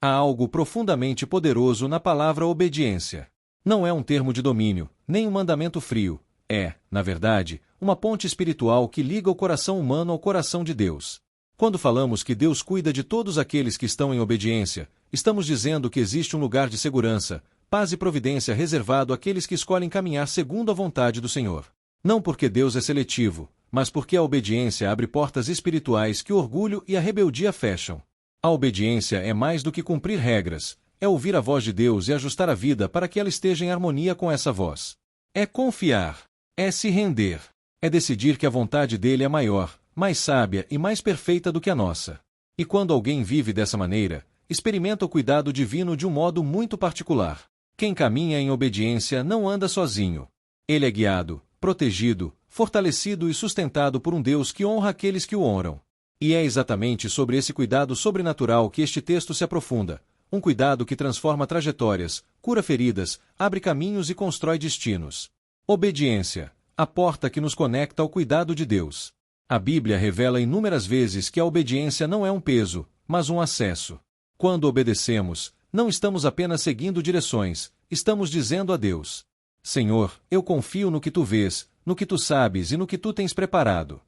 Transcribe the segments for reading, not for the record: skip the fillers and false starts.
Há algo profundamente poderoso na palavra obediência. Não é um termo de domínio, nem um mandamento frio. É, na verdade, uma ponte espiritual que liga o coração humano ao coração de Deus. Quando falamos que Deus cuida de todos aqueles que estão em obediência, estamos dizendo que existe um lugar de segurança, paz e providência reservado àqueles que escolhem caminhar segundo a vontade do Senhor. Não porque Deus é seletivo, mas porque a obediência abre portas espirituais que o orgulho e a rebeldia fecham. A obediência é mais do que cumprir regras, é ouvir a voz de Deus e ajustar a vida para que ela esteja em harmonia com essa voz. É confiar, é se render, é decidir que a vontade dele é maior, mais sábia e mais perfeita do que a nossa. E quando alguém vive dessa maneira, experimenta o cuidado divino de um modo muito particular. Quem caminha em obediência não anda sozinho. Ele é guiado, protegido, fortalecido e sustentado por um Deus que honra aqueles que o honram. E é exatamente sobre esse cuidado sobrenatural que este texto se aprofunda, um cuidado que transforma trajetórias, cura feridas, abre caminhos e constrói destinos. Obediência, a porta que nos conecta ao cuidado de Deus. A Bíblia revela inúmeras vezes que a obediência não é um peso, mas um acesso. Quando obedecemos, não estamos apenas seguindo direções, estamos dizendo a Deus: Senhor, eu confio no que tu vês, no que tu sabes e no que tu tens preparado.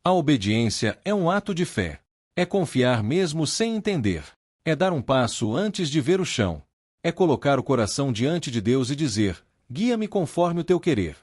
A obediência é um ato de fé. É confiar mesmo sem entender. É dar um passo antes de ver o chão. É colocar o coração diante de Deus e dizer: guia-me conforme o teu querer.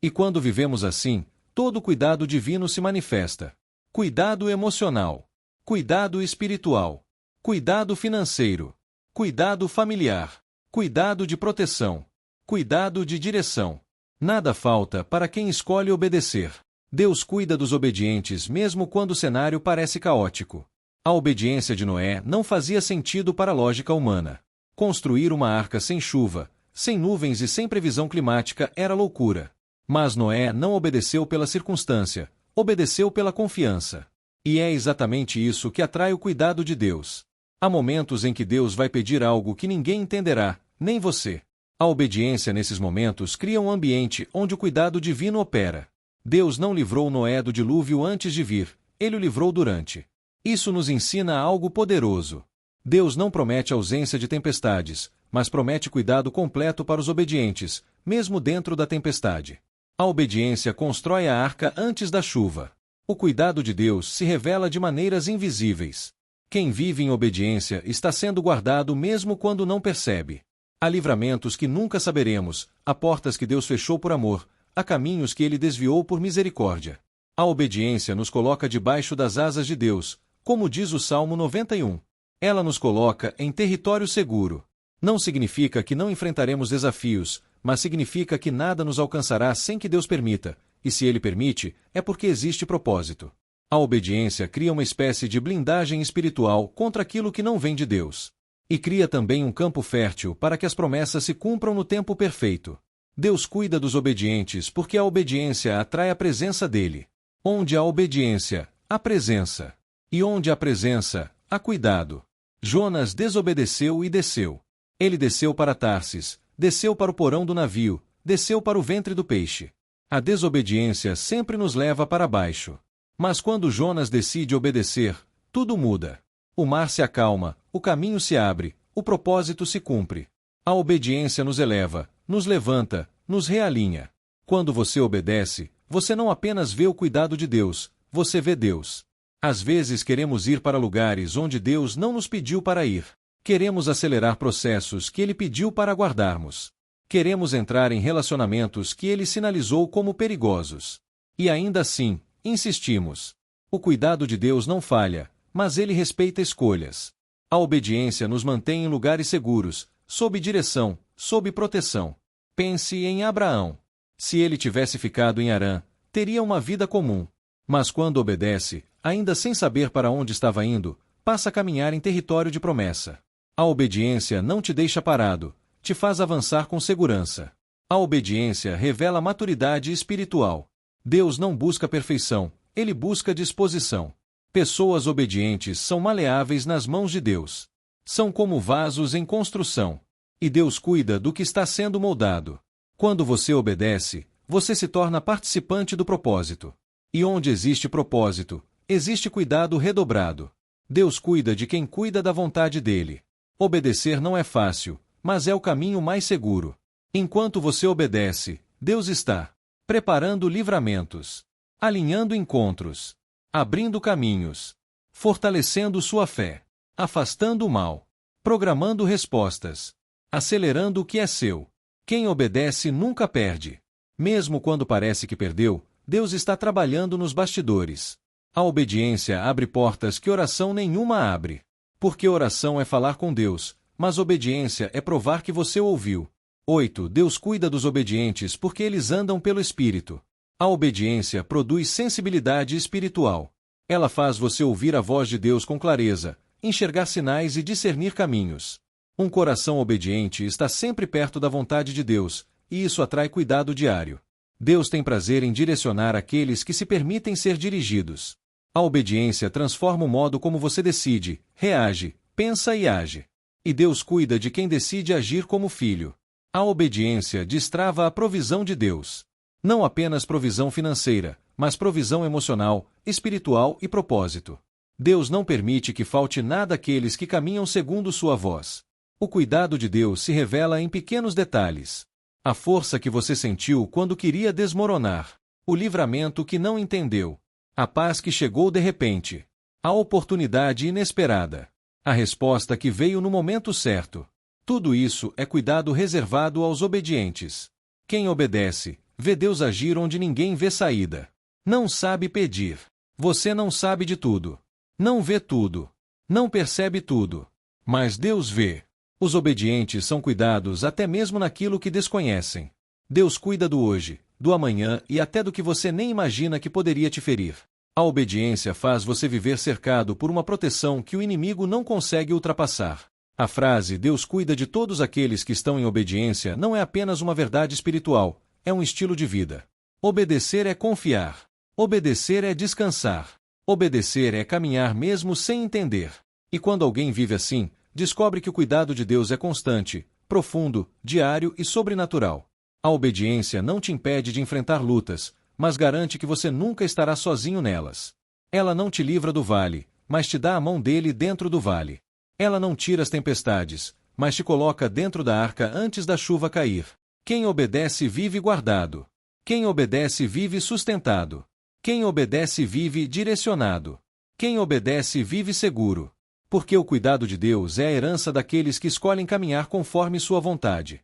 E quando vivemos assim, todo cuidado divino se manifesta. Cuidado emocional, cuidado espiritual, cuidado financeiro, cuidado familiar, cuidado de proteção, cuidado de direção. Nada falta para quem escolhe obedecer. Deus cuida dos obedientes mesmo quando o cenário parece caótico. A obediência de Noé não fazia sentido para a lógica humana. Construir uma arca sem chuva, sem nuvens e sem previsão climática era loucura. Mas Noé não obedeceu pela circunstância, obedeceu pela confiança. E é exatamente isso que atrai o cuidado de Deus. Há momentos em que Deus vai pedir algo que ninguém entenderá, nem você. A obediência nesses momentos cria um ambiente onde o cuidado divino opera. Deus não livrou Noé do dilúvio antes de vir, ele o livrou durante. Isso nos ensina algo poderoso. Deus não promete ausência de tempestades, mas promete cuidado completo para os obedientes, mesmo dentro da tempestade. A obediência constrói a arca antes da chuva. O cuidado de Deus se revela de maneiras invisíveis. Quem vive em obediência está sendo guardado mesmo quando não percebe. Há livramentos que nunca saberemos, há portas que Deus fechou por amor, há caminhos que ele desviou por misericórdia. A obediência nos coloca debaixo das asas de Deus, como diz o Salmo 91. Ela nos coloca em território seguro. Não significa que não enfrentaremos desafios, mas significa que nada nos alcançará sem que Deus permita, e se Ele permite, é porque existe propósito. A obediência cria uma espécie de blindagem espiritual contra aquilo que não vem de Deus. E cria também um campo fértil para que as promessas se cumpram no tempo perfeito. Deus cuida dos obedientes porque a obediência atrai a presença dele. Onde há obediência, há presença. E onde há presença, há cuidado. Jonas desobedeceu e desceu. Ele desceu para Tarsis, desceu para o porão do navio, desceu para o ventre do peixe. A desobediência sempre nos leva para baixo. Mas quando Jonas decide obedecer, tudo muda. O mar se acalma, o caminho se abre, o propósito se cumpre. A obediência nos eleva, nos levanta, nos realinha. Quando você obedece, você não apenas vê o cuidado de Deus, você vê Deus. Às vezes queremos ir para lugares onde Deus não nos pediu para ir. Queremos acelerar processos que Ele pediu para aguardarmos. Queremos entrar em relacionamentos que Ele sinalizou como perigosos. E ainda assim, insistimos. O cuidado de Deus não falha, mas Ele respeita escolhas. A obediência nos mantém em lugares seguros, sob direção, sob proteção. Pense em Abraão. Se ele tivesse ficado em Harã, teria uma vida comum. Mas quando obedece, ainda sem saber para onde estava indo, passa a caminhar em território de promessa. A obediência não te deixa parado, te faz avançar com segurança. A obediência revela maturidade espiritual. Deus não busca perfeição, Ele busca disposição. Pessoas obedientes são maleáveis nas mãos de Deus. São como vasos em construção. E Deus cuida do que está sendo moldado. Quando você obedece, você se torna participante do propósito. E onde existe propósito, existe cuidado redobrado. Deus cuida de quem cuida da vontade dele. Obedecer não é fácil, mas é o caminho mais seguro. Enquanto você obedece, Deus está preparando livramentos, alinhando encontros, abrindo caminhos, fortalecendo sua fé, afastando o mal, programando respostas, acelerando o que é seu. Quem obedece nunca perde. Mesmo quando parece que perdeu, Deus está trabalhando nos bastidores. A obediência abre portas que oração nenhuma abre. Porque oração é falar com Deus, mas obediência é provar que você ouviu. 8. Deus cuida dos obedientes porque eles andam pelo Espírito. A obediência produz sensibilidade espiritual. Ela faz você ouvir a voz de Deus com clareza, enxergar sinais e discernir caminhos. Um coração obediente está sempre perto da vontade de Deus, e isso atrai cuidado diário. Deus tem prazer em direcionar aqueles que se permitem ser dirigidos. A obediência transforma o modo como você decide, reage, pensa e age. E Deus cuida de quem decide agir como filho. A obediência destrava a provisão de Deus. Não apenas provisão financeira, mas provisão emocional, espiritual e propósito. Deus não permite que falte nada àqueles que caminham segundo sua voz. O cuidado de Deus se revela em pequenos detalhes. A força que você sentiu quando queria desmoronar. O livramento que não entendeu. A paz que chegou de repente. A oportunidade inesperada. A resposta que veio no momento certo. Tudo isso é cuidado reservado aos obedientes. Quem obedece, vê Deus agir onde ninguém vê saída. Não sabe pedir. Você não sabe de tudo. Não vê tudo. Não percebe tudo. Mas Deus vê. Os obedientes são cuidados até mesmo naquilo que desconhecem. Deus cuida do hoje, do amanhã e até do que você nem imagina que poderia te ferir. A obediência faz você viver cercado por uma proteção que o inimigo não consegue ultrapassar. A frase "Deus cuida de todos aqueles que estão em obediência" não é apenas uma verdade espiritual, é um estilo de vida. Obedecer é confiar. Obedecer é descansar. Obedecer é caminhar mesmo sem entender. E quando alguém vive assim, descobre que o cuidado de Deus é constante, profundo, diário e sobrenatural. A obediência não te impede de enfrentar lutas, mas garante que você nunca estará sozinho nelas. Ela não te livra do vale, mas te dá a mão dele dentro do vale. Ela não tira as tempestades, mas te coloca dentro da arca antes da chuva cair. Quem obedece vive guardado. Quem obedece vive sustentado. Quem obedece vive direcionado. Quem obedece vive seguro. Porque o cuidado de Deus é a herança daqueles que escolhem caminhar conforme sua vontade.